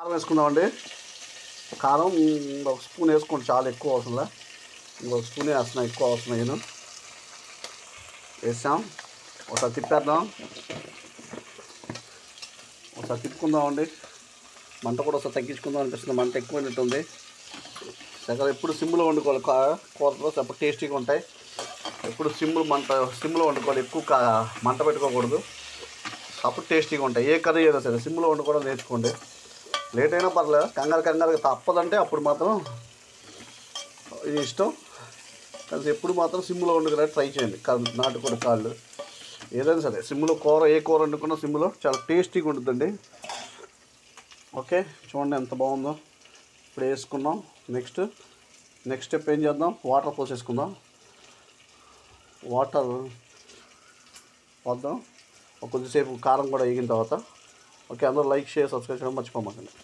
కారం వేసుకుందామండి. కారం ఒక స్పూన్ వేసుకోండి, చాలా ఎక్కువ అవసరంలా. ఇంకొక స్పూన్ వేస్తున్నాం, ఎక్కువ అవసరం నేను వేసాం. ఒకసారి తిప్పేద్దాం, ఒకసారి తిప్పుకుందామండి. మంట కూడా ఒకసారి తగ్గించుకుందాం అనిపిస్తుంది, మంట ఎక్కువైనట్టుంది. సగం ఎప్పుడు సిమ్లో వండుకోవాలి, కూరలో అప్పుడు టేస్టీగా ఉంటాయి. ఎప్పుడు సిమ్లో వండుకోవాలి, ఎక్కువ మంట పెట్టుకోకూడదు, అప్పుడు టేస్టీగా ఉంటాయి. ఏ కర్రీ అయినా సరే సిమ్లో వండుకోవడం నేర్చుకోండి. లేట్ అయినా పర్లేదు, కంగారుగా తప్పదంటే అప్పుడు మాత్రం ఇది ఇష్టం. కానీ ఎప్పుడు మాత్రం సిమ్లో వండుకునే ట్రై చేయండి. నాటుకోడి కాళ్ళు ఏదైనా సరే సిమ్లో, ఏ కూర వండుకున్నా సిమ్లో చాలా టేస్టీగా ఉంటుందండి. ఓకే, చూడండి ఎంత బాగుందో. ఇప్పుడు వేసుకున్నాం. నెక్స్ట్ స్టెప్ ఏం చేద్దాం, వాటర్ పోసేసుకుందాం. వాటర్ పోద్దాం కొద్దిసేపు, కారం కూడా వేగిన తర్వాత. ఓకే, అందరూ లైక్, షేర్, సబ్స్క్రైబ్ చేయడం మర్చిపోమాకండి.